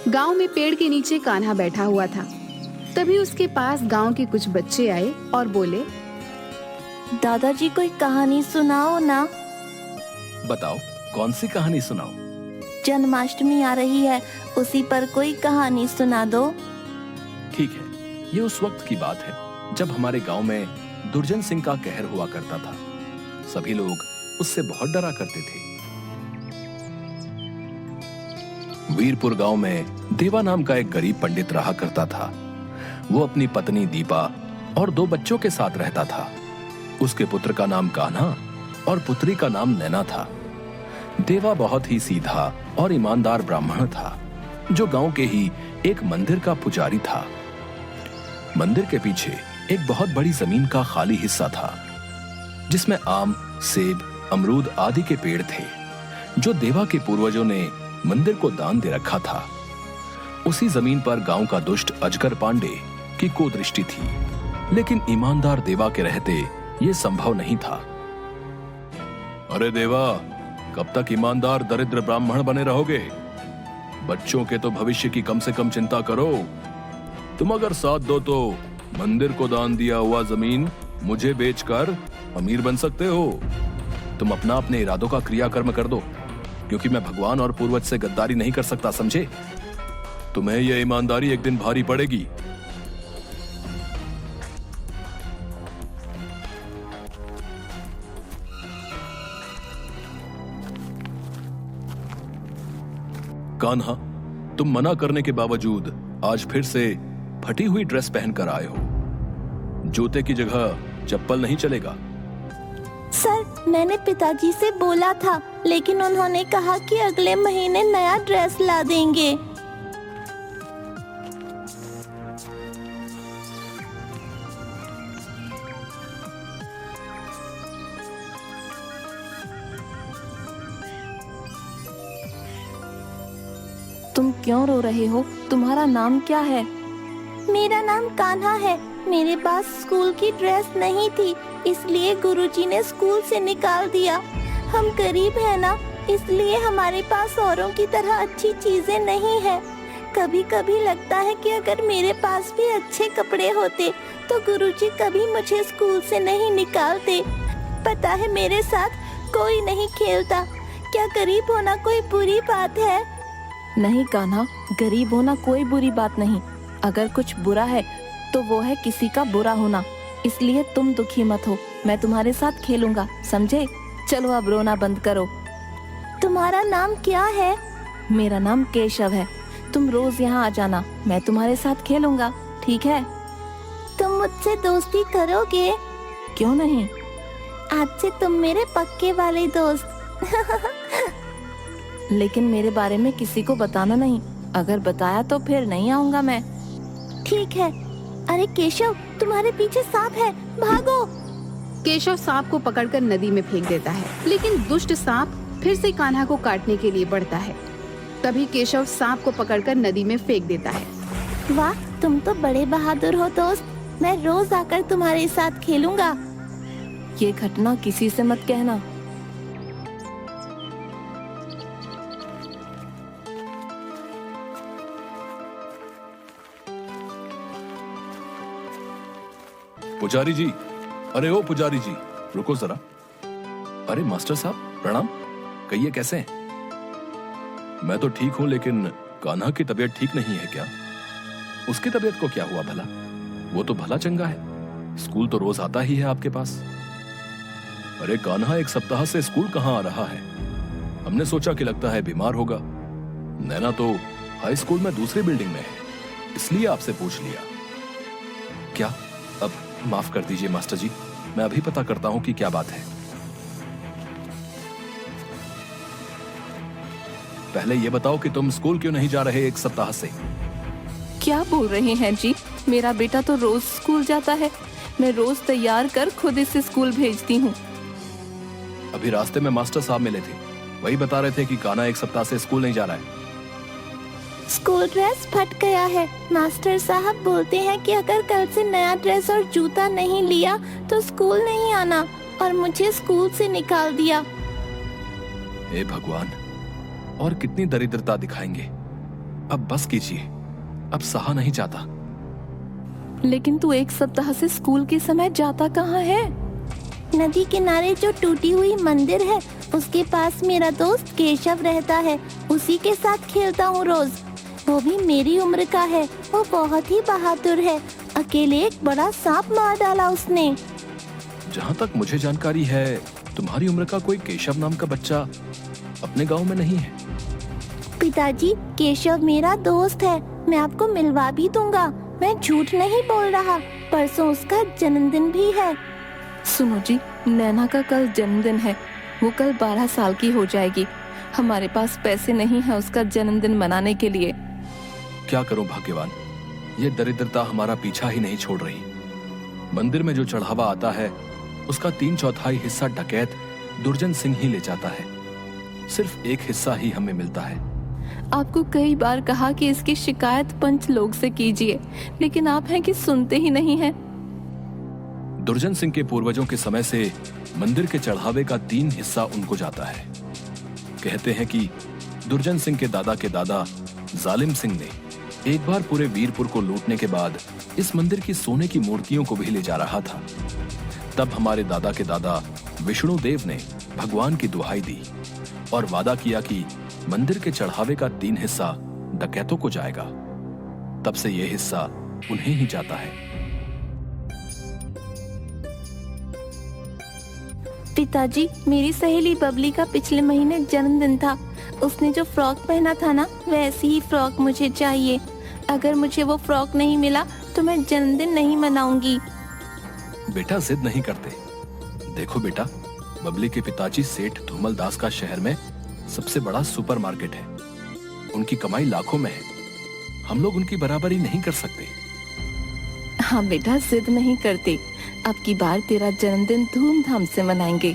गांव में पेड़ के नीचे कान्हा बैठा हुआ था। तभी उसके पास गांव के कुछ बच्चे आए और बोले, दादाजी कोई कहानी सुनाओ ना। बताओ, कौन सी कहानी सुनाओ? जन्माष्टमी आ रही है, उसी पर कोई कहानी सुना दो। ठीक है, ये उस वक्त की बात है जब हमारे गांव में दुर्जन सिंह का कहर हुआ करता था। सभी लोग उससे बहुत डरा करते थे। वीरपुर गांव में देवा नाम का एक गरीब पंडित रहा करता था। वो अपनी पत्नी दीपा और 2 बच्चों के साथ रहता था। उसके पुत्र का नाम कान्हा और पुत्री का नाम नैना था। देवा बहुत ही सीधा और ईमानदार ब्राह्मण था, जो गांव के ही एक मंदिर का पुजारी था। मंदिर के पीछे एक बहुत बड़ी जमीन का खाली हिस्सा था, जिसमें आम, सेब, अमरूद आदि के पेड़ थे, जो देवा के पूर्वजों ने मंदिर को दान दे रखा था। उसी जमीन पर गांव का दुष्ट अजगर पांडे की कुदृष्टि थी, लेकिन ईमानदार देवा के रहते यह संभव नहीं था। अरे देवा, कब तक ईमानदार दरिद्र ब्राह्मण बने रहोगे? बच्चों के तो भविष्य की कम से कम चिंता करो। तुम अगर साथ दो तो मंदिर को दान दिया हुआ जमीन मुझे बेचकर अमीर बन सकते हो। तुम अपने इरादों का क्रियाकर्म कर दो, क्योंकि मैं भगवान और पूर्वज से गद्दारी नहीं कर सकता, समझे? तुम्हें यह ईमानदारी एक दिन भारी पड़ेगी। कान्हा, तुम मना करने के बावजूद आज फिर से फटी हुई ड्रेस पहनकर आए हो। जूते की जगह चप्पल नहीं चलेगा। सर, मैंने पिताजी से बोला था, लेकिन उन्होंने कहा कि अगले महीने नया ड्रेस ला देंगे। तुम क्यों रो रहे हो? तुम्हारा नाम क्या है? मेरा नाम कान्हा है। मेरे पास स्कूल की ड्रेस नहीं थी, इसलिए गुरुजी ने स्कूल से निकाल दिया। हम गरीब हैं ना, इसलिए हमारे पास औरों की तरह अच्छी चीजें नहीं है। कभी कभी लगता है कि अगर मेरे पास भी अच्छे कपड़े होते तो गुरुजी कभी मुझे स्कूल से नहीं निकालते। पता है, मेरे साथ कोई नहीं खेलता। क्या गरीब होना कोई बुरी बात है? नहीं कान्हा, गरीब होना कोई बुरी बात नहीं। अगर कुछ बुरा है तो वो है किसी का बुरा होना। इसलिए तुम दुखी मत हो, मैं तुम्हारे साथ खेलूंगा, समझे? चलो अब रोना बंद करो। तुम्हारा नाम क्या है? मेरा नाम केशव है। तुम रोज यहाँ आ जाना, मैं तुम्हारे साथ खेलूंगा, ठीक है? तुम मुझसे दोस्ती करोगे? क्यों नहीं, आज से तुम मेरे पक्के वाले दोस्त। लेकिन मेरे बारे में किसी को बताना नहीं, अगर बताया तो फिर नहीं आऊंगा मैं। ठीक है। अरे केशव, तुम्हारे पीछे सांप है, भागो। केशव सांप को पकड़कर नदी में फेंक देता है, लेकिन दुष्ट सांप फिर से कान्हा को काटने के लिए बढ़ता है। तभी केशव सांप को पकड़कर नदी में फेंक देता है। वाह, तुम तो बड़े बहादुर हो दोस्त। मैं रोज आकर तुम्हारे साथ खेलूंगा। ये घटना किसी से मत कहना। पुजारी जी, अरे ओ पुजारी जी, रुको जरा। अरे मास्टर साहब, प्रणाम। कहिए, कैसे हैं? मैं तो ठीक हूं, लेकिन कान्हा की तबीयत ठीक नहीं है क्या? उसकी तबीयत को क्या हुआ भला? वो तो भला चंगा है, स्कूल तो रोज आता ही है आपके पास। अरे कान्हा 1 सप्ताह से स्कूल कहाँ आ रहा है? हमने सोचा कि लगता है बीमार होगा। नैना तो हाई स्कूल में दूसरी बिल्डिंग में है, इसलिए आपसे पूछ लिया। क्या? अब माफ कर दीजिए मास्टर जी, मैं अभी पता करता हूं कि क्या बात है। पहले ये बताओ कि तुम स्कूल क्यों नहीं जा रहे 1 सप्ताह से? क्या बोल रहे हैं जी? मेरा बेटा तो रोज स्कूल जाता है। मैं रोज तैयार कर खुद इसे स्कूल भेजती हूँ। अभी रास्ते में मास्टर साहब मिले थे, वही बता रहे थे कि कान्हा 1 सप्ताह से स्कूल नहीं जा रहा है। स्कूल ड्रेस फट गया है। मास्टर साहब बोलते हैं कि अगर कल से नया ड्रेस और जूता नहीं लिया तो स्कूल नहीं आना, और मुझे स्कूल से निकाल दिया। हे भगवान, और कितनी दरिद्रता दिखाएंगे। अब बस कीजिए, अब सहा नहीं जाता। लेकिन तू एक सप्ताह से स्कूल के समय जाता कहाँ है? नदी किनारे जो टूटी हुई मंदिर है उसके पास मेरा दोस्त केशव रहता है, उसी के साथ खेलता हूँ रोज। वो भी मेरी उम्र का है, वो बहुत ही बहादुर है। अकेले एक बड़ा सांप मार डाला उसने। जहाँ तक मुझे जानकारी है, तुम्हारी उम्र का कोई केशव नाम का बच्चा अपने गांव में नहीं है। पिताजी, केशव मेरा दोस्त है, मैं आपको मिलवा भी दूंगा। मैं झूठ नहीं बोल रहा, परसों उसका जन्मदिन भी है। सुनो जी, नैना का कल जन्मदिन है, वो कल 12 साल की हो जाएगी। हमारे पास पैसे नहीं है उसका जन्मदिन मनाने के लिए। क्या करूं भाग्यवान, ये दरिद्रता हमारा पीछा ही नहीं छोड़ रही। मंदिर में जो चढ़ावा आता है उसका 3/4 हिस्सा डकैत दुर्जन सिंह ही ले जाता है, सिर्फ एक हिस्सा ही हमें मिलता है। आपको कई बार कहा कि इसकी शिकायत पंच लोग से कीजिए, लेकिन आप हैं कि सुनते ही नहीं हैं। दुर्जन सिंह के पूर्वजों के समय से मंदिर के चढ़ावे का 3 हिस्सा उनको जाता है। कहते हैं कि दुर्जन सिंह के दादा जालिम सिंह ने एक बार पूरे वीरपुर को लूटने के बाद इस मंदिर की सोने की मूर्तियों को भी ले जा रहा था। तब हमारे दादा विष्णु देव ने भगवान की दुहाई दी और वादा किया कि मंदिर के चढ़ावे का 3 हिस्सा डकैतों को जाएगा। तब से यह हिस्सा उन्हें ही जाता है। पिताजी, मेरी सहेली बबली का पिछले महीने जन्मदिन था। उसने जो फ्रॉक पहना था ना, वैसी ही फ्रॉक मुझे चाहिए। अगर मुझे वो फ्रॉक नहीं मिला तो मैं जन्मदिन नहीं मनाऊंगी। बेटा, जिद नहीं करते। देखो बेटा, बबली के पिताजी सेठ धूमल दास का शहर में सबसे बड़ा सुपरमार्केट है। उनकी कमाई लाखों में है। हम लोग उनकी बराबरी नहीं कर सकते। हाँ बेटा, जिद नहीं करते। अब की बार तेरा जन्मदिन धूमधाम से मनाएंगे।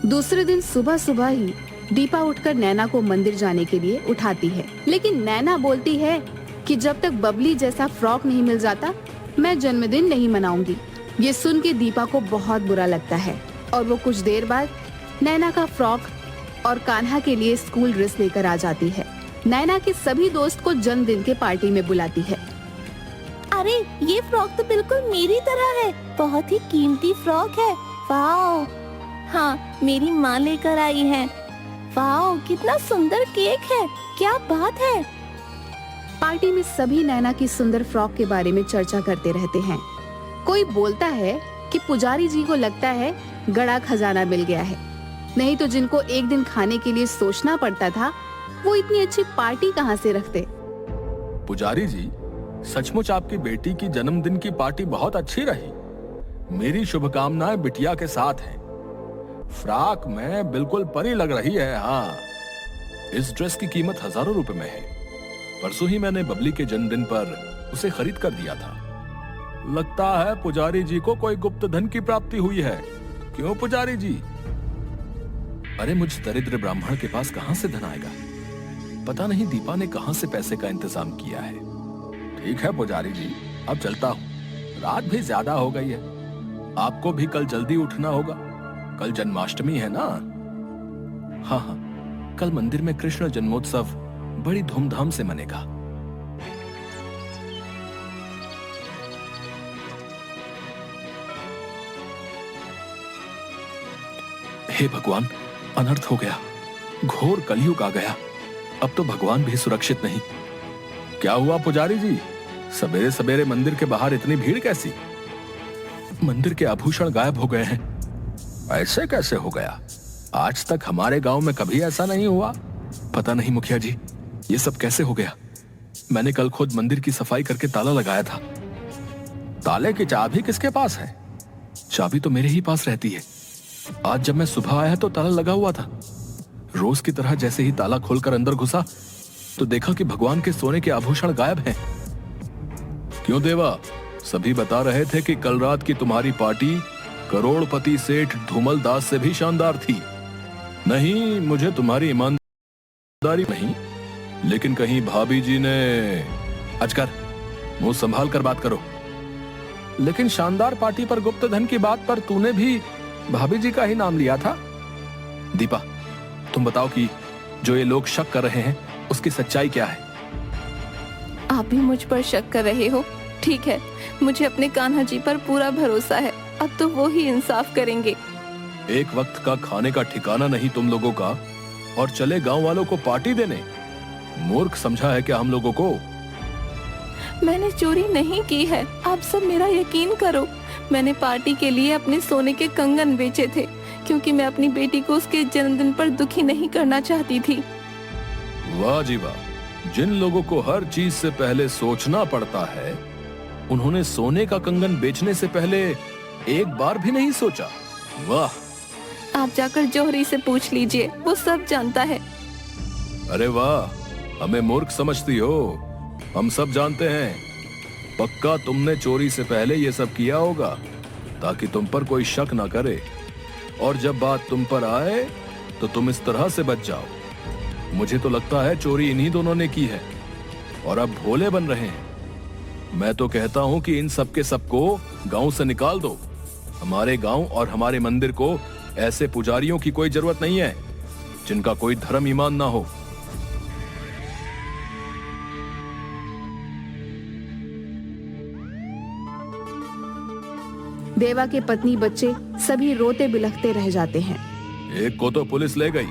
दूसरे दिन सुबह सुबह ही दीपा उठकर नैना को मंदिर जाने के लिए उठाती है, लेकिन नैना बोलती है कि जब तक बबली जैसा फ्रॉक नहीं मिल जाता मैं जन्मदिन नहीं मनाऊंगी। ये सुन के दीपा को बहुत बुरा लगता है और वो कुछ देर बाद नैना का फ्रॉक और कान्हा के लिए स्कूल ड्रेस लेकर आ जाती है। नैना के सभी दोस्त को जन्मदिन के पार्टी में बुलाती है। अरे, ये फ्रॉक तो बिल्कुल मेरी तरह है, बहुत ही कीमती फ्रॉक है। वाओ! हाँ, मेरी माँ लेकर आई है। वाओ, कितना सुंदर केक है, क्या बात है। पार्टी में सभी नैना की सुंदर फ्रॉक के बारे में चर्चा करते रहते हैं। कोई बोलता है कि पुजारी जी को लगता है गड़ा खजाना मिल गया है, नहीं तो जिनको एक दिन खाने के लिए सोचना पड़ता था वो इतनी अच्छी पार्टी कहाँ से रखते। पुजारी जी, सचमुच आपकी बेटी की जन्मदिन की पार्टी बहुत अच्छी रही। मेरी शुभकामनाएं बिटिया के साथ हैं। फ्रॉक में बिल्कुल परी लग रही है। हाँ, इस ड्रेस की कीमत हजारों रुपए में है। परसों ही मैंने बबली के जन्मदिन पर उसे खरीद कर दिया था। लगता है पुजारी जी को कोई गुप्त धन की प्राप्ति हुई है। क्यों पुजारी जी? अरे, मुझ दरिद्र ब्राह्मण के पास कहां से धन आएगा? पता नहीं दीपा ने कहां से पैसे का इंतजाम किया है। ठीक है पुजारी जी, अब चलता हूँ। रात भी ज्यादा हो गई है। आपको भी कल जल्दी उठना होगा। कल जन्माष्टमी है ना? हाँ हाँ, कल मंदिर में कृष्ण जन्मोत्सव बड़ी धूमधाम से मनेगा। हे भगवान, अनर्थ हो गया। घोर कलयुग आ गया। अब तो भगवान भी सुरक्षित नहीं। क्या हुआ पुजारी जी? सवेरे सवेरे मंदिर के बाहर इतनी भीड़ कैसी? मंदिर के आभूषण गायब हो गए हैं। ऐसे कैसे हो गया? आज तक हमारे गांव में कभी ऐसा नहीं हुआ। पता नहीं मुखिया जी, ये सब कैसे हो गया। मैंने कल खुद मंदिर की सफाई करके ताला लगाया था। ताले की चाबी किसके पास है? चाबी तो मेरे ही पास रहती है। आज जब मैं सुबह आया तो ताला लगा हुआ था। रोज की तरह जैसे ही ताला खोलकर अंदर घुसा तो देखा कि भगवान के सोने के आभूषण गायब हैं। क्यों देवा, सभी बता रहे थे कि कल रात की तुम्हारी पार्टी करोड़पति सेठ धूमल दास से भी शानदार थी। नहीं, मुझे तुम्हारी ईमानदारी नहीं, लेकिन कहीं भाभी जी ने... अजकर, मुंह संभाल कर बात करो। लेकिन शानदार पार्टी पर गुप्त धन की बात पर तूने भी भाभी जी का ही नाम लिया था। दीपा, तुम बताओ कि जो ये लोग शक कर रहे हैं उसकी सच्चाई क्या है? आप भी मुझ पर शक कर रहे हो। ठीक है, मुझे अपने कान्हा जी पर पूरा भरोसा है। अब तो वो ही इंसाफ करेंगे। एक वक्त का खाने का ठिकाना नहीं तुम लोगों का, और चले गांव वालों को पार्टी देने। मूर्ख समझा है क्या हम लोगों को? मैंने चोरी नहीं की है, आप सब मेरा यकीन करो। मैंने पार्टी के लिए अपने सोने के कंगन बेचे थे, क्योंकि मैं अपनी बेटी को उसके जन्मदिन पर दुखी नहीं करना चाहती थी। वाह जी वाह, जिन लोगों को हर चीज से पहले सोचना पड़ता है, उन्होंने सोने का कंगन बेचने से पहले एक बार भी नहीं सोचा। वाह! आप जाकर जौहरी से पूछ लीजिए, वो सब जानता है। अरे वाह, हमें मूर्ख समझती हो? हम सब जानते हैं। पक्का तुमने चोरी से पहले ये सब किया होगा, ताकि तुम पर कोई शक ना करे, और जब बात तुम पर आए तो तुम इस तरह से बच जाओ। मुझे तो लगता है चोरी इन्हीं दोनों ने की है, और अब भोले बन रहे हैं। मैं तो कहता हूं कि इन सब के सबको गांव से निकाल दो। हमारे गांव और हमारे मंदिर को ऐसे पुजारियों की कोई जरूरत नहीं है, जिनका कोई धर्म ईमान ना हो। देवा के पत्नी बच्चे सभी रोते बिलखते रह जाते हैं। एक को तो पुलिस ले गई,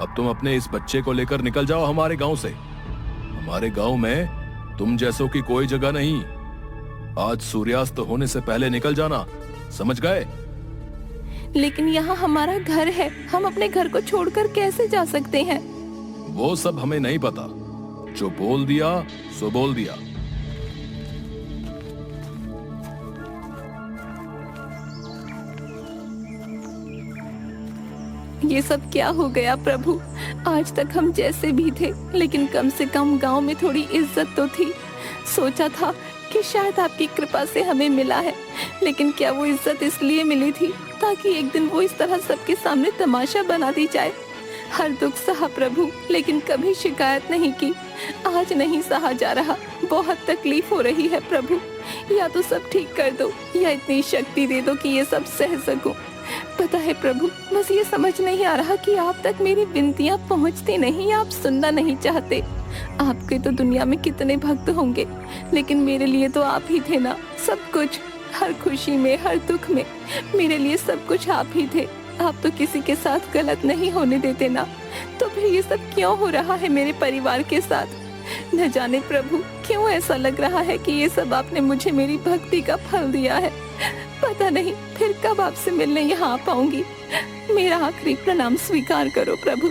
अब तुम अपने इस बच्चे को लेकर निकल जाओ हमारे गांव से। हमारे गांव में तुम जैसों की कोई जगह नहीं। आज सूर्यास्त होने से पहले निकल जाना, समझ गए? लेकिन यहाँ हमारा घर है, हम अपने घर को छोड़कर कैसे जा सकते हैं? वो सब हमें नहीं पता। जो बोल दिया सो बोल दिया। ये सब क्या हो गया प्रभु? आज तक हम जैसे भी थे, लेकिन कम से कम गांव में थोड़ी इज्जत तो थी। सोचा था कि शायद आपकी कृपा से हमें मिला है, लेकिन क्या वो इज्जत इसलिए मिली थी ताकि एक दिन वो इस तरह सबके सामने तमाशा बना दी जाए? हर दुख सहा प्रभु, लेकिन कभी शिकायत नहीं की। आज नहीं सहा जा रहा, बहुत तकलीफ हो रही है प्रभु। या तो सब ठीक कर दो, या इतनी शक्ति दे दो कि ये सब सह सकूं। पता है प्रभु, बस ये समझ नहीं आ रहा कि आप तक मेरी विनतियां पहुंचती नहीं, आप सुनना नहीं चाहते। आपके तो दुनिया में कितने भक्त होंगे, लेकिन मेरे लिए तो आप ही थे ना सब कुछ। हर खुशी में, हर दुख में मेरे लिए सब कुछ आप ही थे। आप तो किसी के साथ गलत नहीं होने देते ना, तो फिर ये सब क्यों हो रहा है मेरे परिवार के साथ? न जाने प्रभु क्यों ऐसा लग रहा है कि ये सब आपने मुझे मेरी भक्ति का फल दिया है। पता नहीं फिर कब आपसे मिलने यहाँ आ पाऊंगी। मेरा आखिरी प्रणाम स्वीकार करो प्रभु।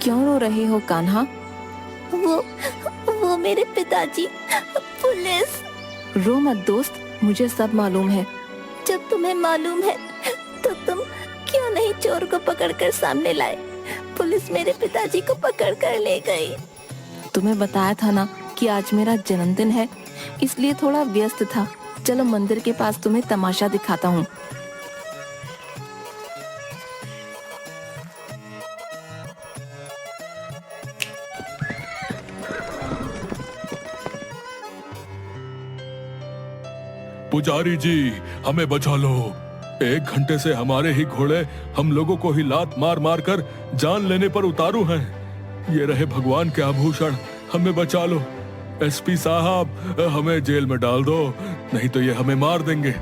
क्यों रो रहे हो कान्हा? वो मेरे पिताजी पुलिस। रो मत दोस्त, मुझे सब मालूम है। जब तुम्हें मालूम है तो तुम क्यों नहीं चोर को पकड़कर सामने लाए? पुलिस मेरे पिताजी को पकड़कर ले गई। तुम्हें बताया था ना कि आज मेरा जन्मदिन है, इसलिए थोड़ा व्यस्त था। चलो मंदिर के पास तुम्हें तमाशा दिखाता हूँ। पुजारी जी, हमें बचा लो। 1 घंटे से हमारे ही घोड़े हम लोगों को ही लात मार मार कर जान लेने पर उतारू हैं। ये रहे भगवान के आभूषण, हमें बचा लो। एसपी साहब, हमें जेल में डाल दो, नहीं तो ये हमें मार देंगे।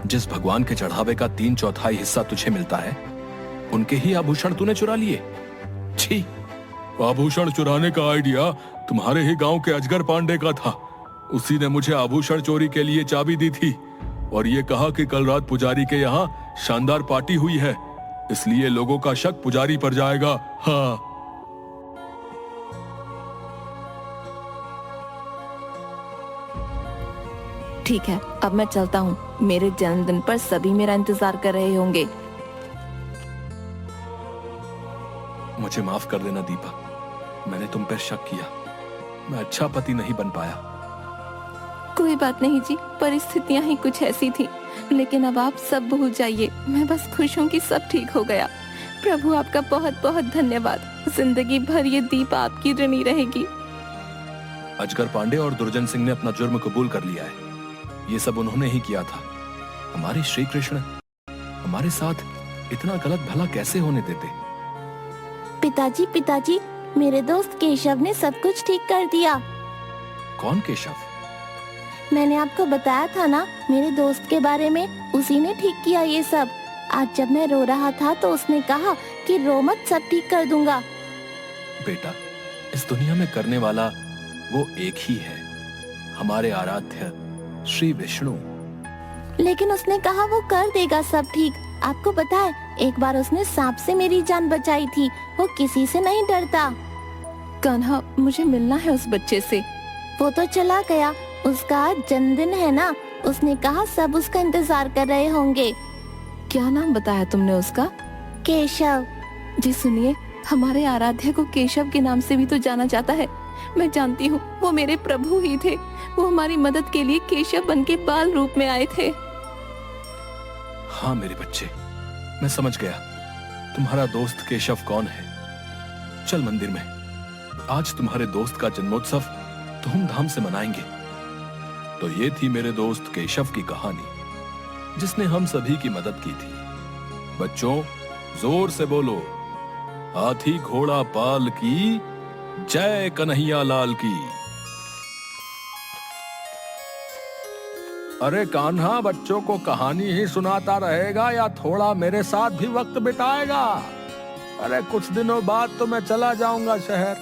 जिस भगवान के चढ़ावे का 3/4 हिस्सा तुझे मिलता है, उनके ही आभूषण तूने चुरा लिए। छी! आभूषण चुराने का आइडिया तुम्हारे ही गांव के अजगर पांडे का था। उसी ने मुझे आभूषण चोरी के लिए चाबी दी थी, और ये कहा कि कल रात पुजारी के यहाँ शानदार पार्टी हुई है, इसलिए लोगों का शक पुजारी पर जाएगा। हाँ। ठीक है, अब मैं चलता हूँ। मेरे जन्मदिन पर सभी मेरा इंतजार कर रहे होंगे। मुझे माफ कर देना दीपा, मैंने तुम पर शक किया। मैं अच्छा पति नहीं बन पाया। कोई बात नहीं जी, परिस्थितियां ही कुछ ऐसी थी, लेकिन अब आप सब भूल जाइए। मैं बस खुश हूँ कि सब ठीक हो गया। प्रभु आपका बहुत बहुत धन्यवाद। जिंदगी भर ये दीपा आपकी ऋणी रहेगी। अजगर पांडे और दुर्जन सिंह ने अपना जुर्म कबूल कर लिया है। ये सब उन्होंने ही किया था। हमारे श्री कृष्ण हमारे साथ इतना गलत भला कैसे होने देते? पिताजी, मेरे दोस्त केशव ने सब कुछ ठीक कर दिया। कौन केशव? मैंने आपको बताया था ना मेरे दोस्त के बारे में, उसी ने ठीक किया ये सब। आज जब मैं रो रहा था तो उसने कहा कि रो मत, सब ठीक कर दूंगा। बेटा, इस दुनिया में करने वाला वो एक ही है, हमारे आराध्य श्री विष्णु। लेकिन उसने कहा वो कर देगा सब ठीक। आपको पता है, एक बार उसने सांप से मेरी जान बचाई थी। वो किसी से नहीं डरता। कान्हा, मुझे मिलना है उस बच्चे से। वो तो चला गया, उसका आज जन्मदिन है ना। उसने कहा सब उसका इंतजार कर रहे होंगे। क्या नाम बताया तुमने उसका? केशव। जी सुनिए, हमारे आराध्य को केशव के नाम से भी तो जाना जाता है। मैं जानती हूँ, वो मेरे प्रभु ही थे। वो हमारी मदद के लिए केशव बन के बाल रूप में आए थे। हाँ मेरे बच्चे, मैं समझ गया तुम्हारा दोस्त केशव कौन है। चल मंदिर में, आज तुम्हारे दोस्त का जन्मोत्सव धूमधाम से मनाएंगे। तो ये थी मेरे दोस्त केशव की कहानी, जिसने हम सभी की मदद की थी। बच्चों, जोर से बोलो, हाथी घोड़ा पाल की जय, कन्हैया लाल की। अरे कान्हा, बच्चों को कहानी ही सुनाता रहेगा या थोड़ा मेरे साथ भी वक्त बिताएगा? अरे कुछ दिनों बाद तो मैं चला जाऊंगा शहर,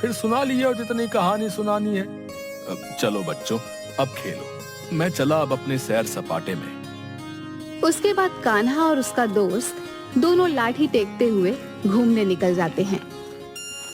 फिर सुना लियो जितनी कहानी सुनानी है। अब चलो बच्चों, अब खेलो। मैं चला अब अपने सैर सपाटे में। उसके बाद कान्हा और उसका दोस्त दोनों लाठी टेकते हुए घूमने निकल जाते हैं।